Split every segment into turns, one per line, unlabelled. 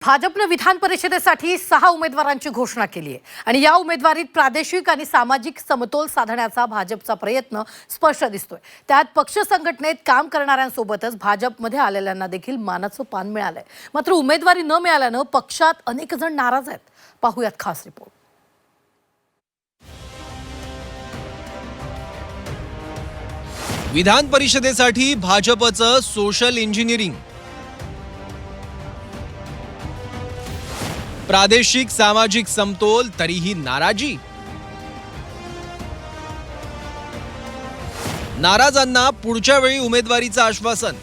भाजपने विधान परिषदेसाठी 6 उमेदवारांची घोषणा केली आहे आणि या उमेदवारीत प्रादेशिक आणि सामाजिक समतोल साधण्याचा भाजपचा प्रयत्न स्पष्ट दिसतोय। त्यात पक्ष संघटनेत काम करणाऱ्यांसोबतच भाजपमध्ये आलेल्यांना देखील मानाचं पान मिळालंय। मात्र उमेदवारी न मिळाल्यानं पक्षात अनेक जण नाराज आहेत। पाहूयात खास रिपोर्ट।
विधान परिषदेसाठी भाजपचं सोशल इंजिनिअरिंग, प्रादेशिक सामाजिक समतोल तरीही नाराजी। नाराजांना पुढच्या वेळी उमेदवारीचं आश्वासन।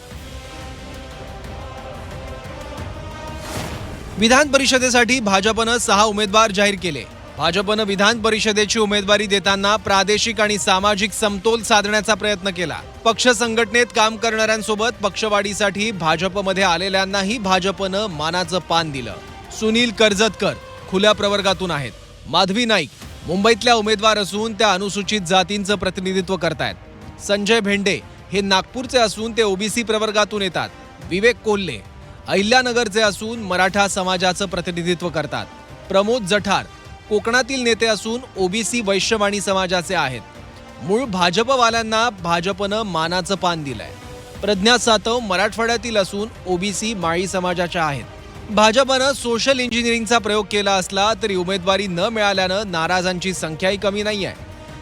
विधान परिषदेसाठी भाजपनं 6 उमेदवार जाहीर केले। भाजपनं विधान परिषदेची उमेदवारी देताना प्रादेशिक आणि सामाजिक समतोल साधण्याचा प्रयत्न केला। पक्ष संघटनेत काम करणाऱ्यांसोबत पक्षवाढीसाठी भाजपमध्ये आलेल्यांनाही भाजपनं मानाचं पान दिलं। सुनील कर्जतकर खुल्या प्रवर्गातून आहेत। माधवी नाईक मुंबईतल्या उमेदवार असून त्या अनुसूचित जातींचं प्रतिनिधित्व करतायत। संजय भेंडे हे नागपूरचे असून ते ओबीसी प्रवर्गातून येतात। विवेक कोल्हे अहिल्यानगरचे असून मराठा समाजाचं प्रतिनिधित्व करतात। प्रमोद जठार कोकणातील नेते असून ओबीसी वैश्यवाणी समाजाचे आहेत। मूळ भाजपवाल्यांना भाजपनं मानाचं पान दिलंय। प्रज्ञा सातव मराठवाड्यातील असून ओबीसी माळी समाजाच्या आहेत। भाजपनं सोशल इंजिनिअरिंगचा प्रयोग केला असला तरी उमेदवारी न मिळाल्यानं नाराजांची संख्याही कमी नाहीये।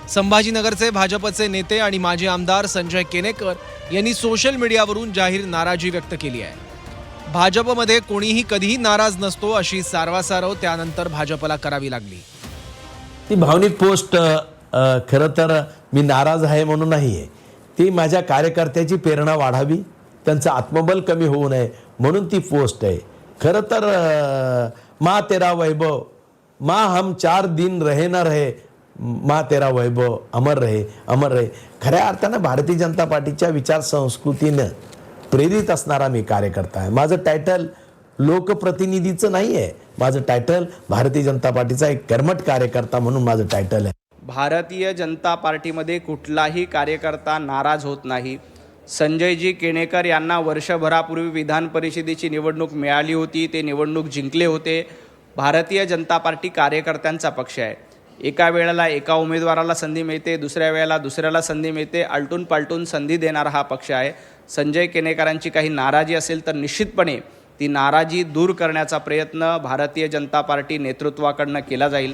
संभाजीनगरचे भाजपचे नेते आणि माजी आमदार संजय केनेकर यांनी सोशल मीडियावरून जाहीर नाराजी व्यक्त केली आहे। भाजपमध्ये कोणीही कधीही नाराज नसतो अशी सारवासारव त्यानंतर भाजपला करावी लागली।
ती भावनिक पोस्ट खरं तर मी नाराज आहे म्हणून नाहीये, ती माझ्या कार्यकर्त्याची प्रेरणा वाढावी, त्यांचं आत्मबल कमी होऊ नये म्हणून ती पोस्ट आहे। खरं तर माँ तेरा वैभव, माँ हम 4 दिन रहे न रहे, माँ तेरा वैभव अमर रहे अमर रहे। खऱ्या अर्थानं भारतीय जनता पार्टीच्या विचार संस्कृतीनं प्रेरित असणारा मी कार्यकर्ता आहे। माझं टायटल लोकप्रतिनिधीचं नाही आहे, माझं टायटल भारतीय जनता पार्टीचा एक कर्मठ कार्यकर्ता म्हणून माझं टायटल आहे।
भारतीय जनता पार्टीमध्ये कुठलाही कार्यकर्ता नाराज होत नाही। संजयजी केणेकर यांना वर्षभरापूर्वी विधान परिषदेची निवडणूक मिळाली होती, ते निवडणूक जिंकले होते। भारतीय जनता पार्टी कार्यकर्त्यांचा पक्ष आहे। एका वेळेला एका उमेदवाराला संधी मिळते, दुसऱ्या वेळेला दुसऱ्याला संधी मिळते, आलटून पालटून संधी देणारा हा पक्ष आहे। संजय केणेकरांची काही नाराजी असेल तर निश्चितपणे ती नाराजी दूर करण्याचा प्रयत्न भारतीय जनता पार्टी नेतृत्वाकडून केला जाईल।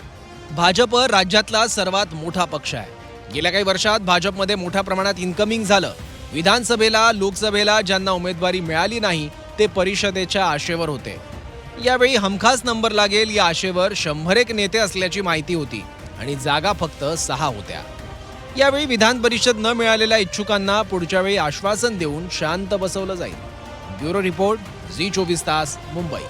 भाजप राज्यातला सर्वात मोठा पक्ष आहे। गेल्या काही वर्षात भाजपमध्ये मोठ्या प्रमाणात इन्कमिंग झालं। विधानसभेला लोकसभेला ज्यांना उमेदवारी मिळाली नाही ते परिषदेच्या आशेवर होते। यावेळी हमखास नंबर लागेल या आशेवर 100 नेते असल्याची माहिती होती आणि जागा फक्त 6 होत्या। यावेळी विधान परिषद न मिळालेल्या इच्छुकांना पुढच्या वेळी आश्वासन देऊन शांत बसवलं जाईल। ब्युरो रिपोर्ट, झी 24 तास, मुंबई।